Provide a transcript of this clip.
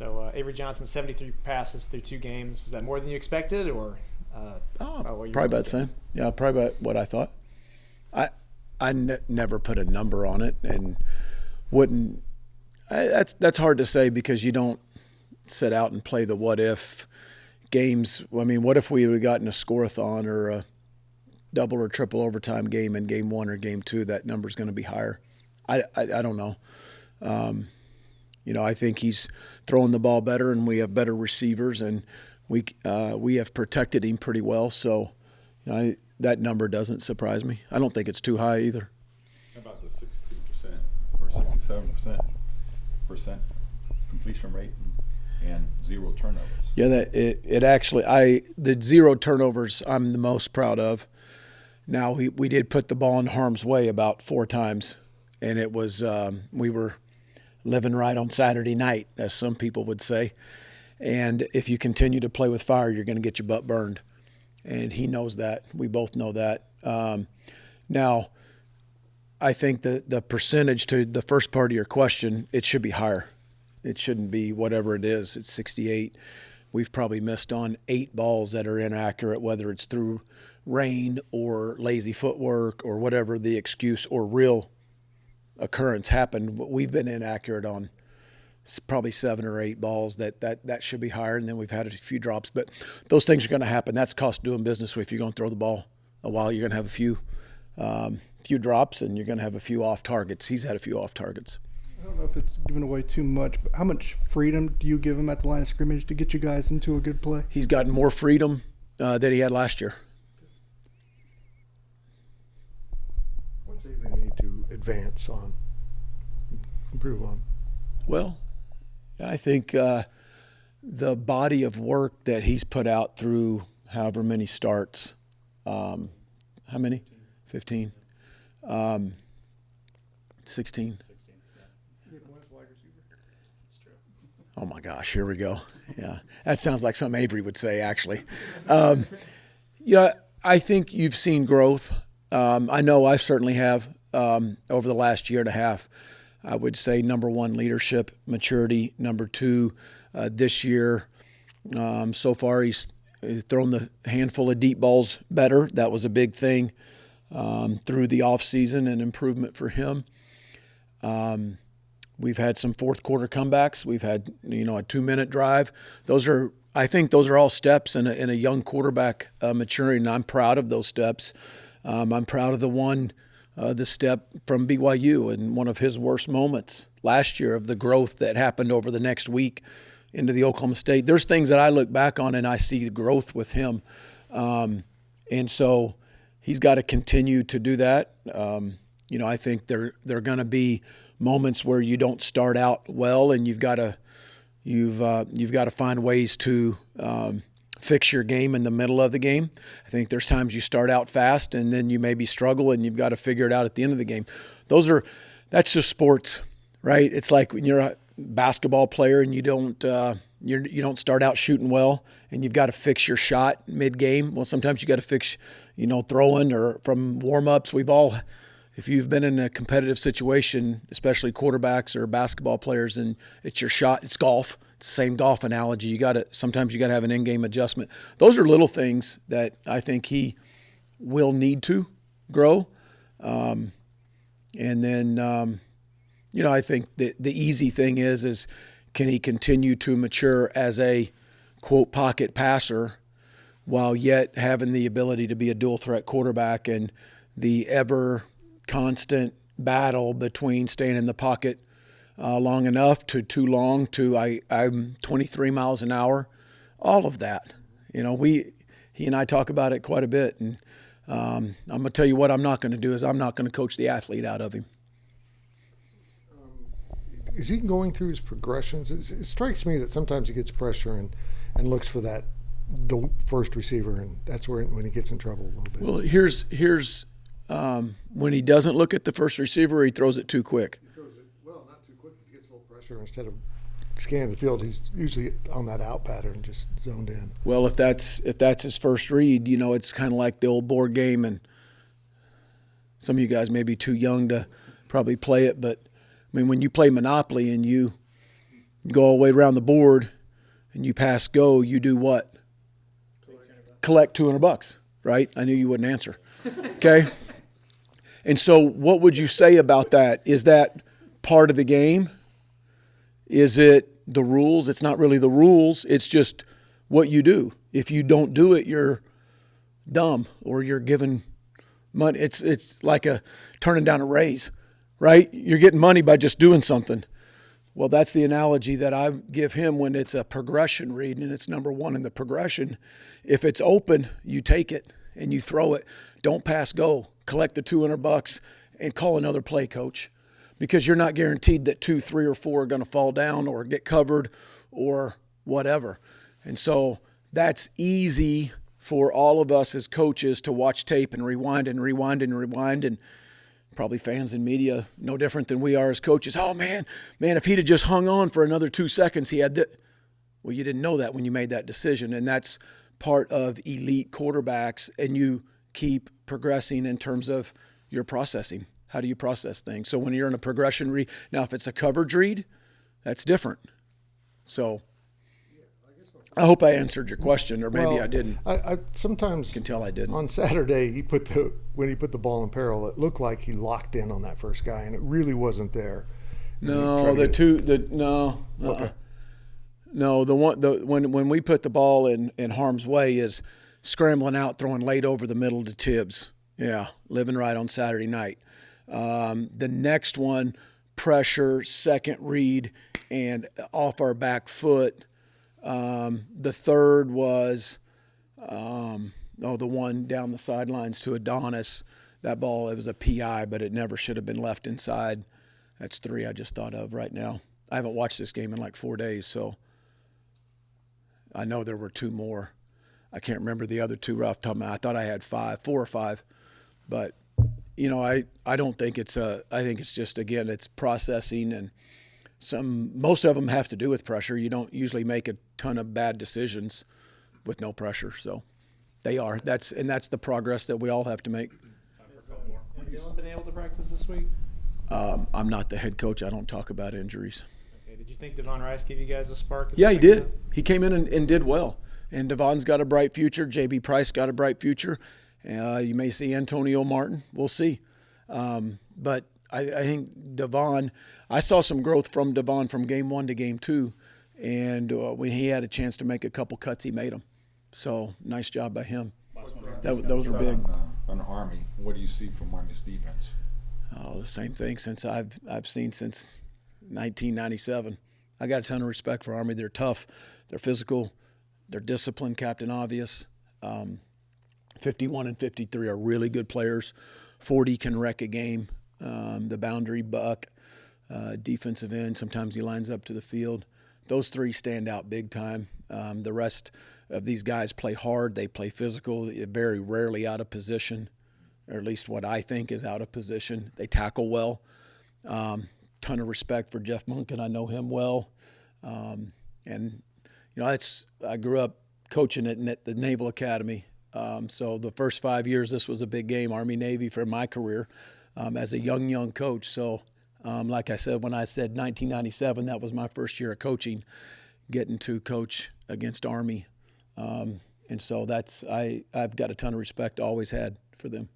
So Avery Johnson, 73 passes through 2 games. Is that more than you expected, or probably about the same? Yeah, probably about what I thought. I never put a number on it, and wouldn't. That's hard to say because you don't set out and play the what if games. I mean, what if we would have gotten a scoreathon or a double or triple overtime game in game 1 or game 2? That number's going to be higher. I don't know. I think he's throwing the ball better, and we have better receivers, and we have protected him pretty well. So, that number doesn't surprise me. I don't think it's too high either. How about the 62% or 67% completion rate and 0 turnovers? Yeah, the 0 turnovers I'm the most proud of. Now we did put the ball in harm's way about 4 times, and it was we were living right on Saturday night, as some people would say. And if you continue to play with fire, you're going to get your butt burned. And he knows that. We both know that. Now, I think the percentage to the first part of your question, it should be higher. It shouldn't be whatever it is. It's 68. We've probably missed on 8 balls that are inaccurate, whether it's through rain or lazy footwork or whatever the excuse or real occurrence happened. We've been inaccurate on probably 7 or 8 balls that should be higher, and then we've had a few drops. But those things are going to happen. That's cost doing business. If you're going to throw the ball a while, you're going to have a few drops, and you're going to have a few off targets. He's had a few off targets. I don't know if it's giving away too much, but how much freedom do you give him at the line of scrimmage to get you guys into a good play? He's gotten more freedom than he had last year. What's Avery need to advance on, improve on? Well, I think the body of work that he's put out through however many starts, how many? 15. 16. Oh my gosh, here we go. Yeah, that sounds like something Avery would say, actually. I think you've seen growth. I know I certainly have over the last year and a half. I would say number 1, leadership, maturity. Number 2, this year, so far he's thrown the handful of deep balls better. That was a big thing through the offseason and improvement for him. We've had some fourth quarter comebacks. We've had, a 2-minute drive. I think those are all steps in a young quarterback maturing, and I'm proud of those steps. I'm proud of the step from BYU in one of his worst moments last year of the growth that happened over the next week into the Oklahoma State. There's things that I look back on and I see the growth with him. And so he's got to continue to do that. I think there are going to be moments where you don't start out well, and you've got to find ways to fix your game in the middle of the game. I think there's times you start out fast and then you maybe struggle, and you've got to figure it out at the end of the game. That's just sports, right? It's like when you're a basketball player and you don't start out shooting well, and you've got to fix your shot mid-game. Well, sometimes you got to fix, throwing or from warm-ups. If you've been in a competitive situation, especially quarterbacks or basketball players, and it's your shot, it's golf. It's the same golf analogy. Sometimes you got to have an in-game adjustment. Those are little things that I think he will need to grow. And then, I think the easy thing is can he continue to mature as a, quote, pocket passer while yet having the ability to be a dual-threat quarterback, and the ever constant battle between staying in the pocket long enough to too long to I'm 23 miles an hour, all of that. He and I talk about it quite a bit, and I'm going to tell you what I'm not going to do is I'm not going to coach the athlete out of him. Is he going through his progressions? It strikes me that sometimes he gets pressure and looks for the first receiver, and that's when he gets in trouble a little bit. Well, here's when he doesn't look at the first receiver, he throws it too quick. He throws it, not too quick. He gets a little pressure. Instead of scanning the field, he's usually on that out pattern, just zoned in. Well, if that's his first read, it's kind of like the old board game, and some of you guys may be too young to probably play it, but I mean, when you play Monopoly and you You go all the way around the board, and you pass go. You do what? Collect $200, right? I knew you wouldn't answer. Okay. And so, what would you say about that? Is that part of the game? Is it the rules? It's not really the rules. It's just what you do. If you don't do it, you're dumb or you're giving money. It's like turning down a raise, right? You're getting money by just doing something. Well, that's the analogy that I give him when it's a progression read and it's number one in the progression. If it's open, you take it and you throw it. Don't pass go. Collect the $200 and call another play, coach, because you're not guaranteed that 2, 3, or 4 are going to fall down or get covered or whatever. And so that's easy for all of us as coaches to watch tape and rewind and rewind and rewind, and probably fans and media no different than we are as coaches. Oh, man, if he'd have just hung on for another 2 seconds, he had that. Well, you didn't know that when you made that decision, and that's part of elite quarterbacks, and you keep progressing in terms of your processing. How do you process things? So when you're in a progression read, now if it's a coverage read, that's different. So I hope I answered your question, or maybe I didn't. I sometimes You can tell I didn't. On Saturday, when he put the ball in peril, it looked like he locked in on that first guy, and it really wasn't there. No, when we put the ball in harm's way is scrambling out, throwing late over the middle to Tibbs. Yeah, living right on Saturday night. The next one, pressure, second read, and off our back foot. The third was the one down the sidelines to Adonis. That ball, it was a PI, but it never should have been left inside. That's 3 I just thought of right now. I haven't watched this game in like 4 days, so I know there were 2 more. I can't remember the other 2 off the top of my head. I thought I had 4 or 5. But, I don't think I think it's just, again, it's processing, and most of them have to do with pressure. You don't usually make a ton of bad decisions with no pressure. So they are. That's the progress that we all have to make. Has Dylan been able to practice this week? I'm not the head coach. I don't talk about injuries. Okay. Did you think Devon Rice gave you guys a spark? Yeah, he did. He came in and did well. And Devon's got a bright future. J.B. Price got a bright future. You may see Antonio Martin. We'll see. But I think Devon, I saw some growth from Devon from game 1 to game 2. And when he had a chance to make a couple cuts, he made them. So nice job by him. Those are big. On Army, what do you see from Army's defense? Oh, the same thing since I've seen since 1997. I got a ton of respect for Army. They're tough. They're physical. They're disciplined, Captain Obvious. 51 and 53 are really good players. 40 can wreck a game. The boundary buck, defensive end, sometimes he lines up to the field. Those 3 stand out big time. The rest of these guys play hard. They play physical, very rarely out of position, or at least what I think is out of position. They tackle well. Ton of respect for Jeff Munkin. I know him well. And, I grew up coaching at the Naval Academy. So the first 5 years, this was a big game, Army-Navy, for my career as a young coach. So, like I said, when I said 1997, that was my first year of coaching, getting to coach against Army. And so I've got a ton of respect, always had, for them.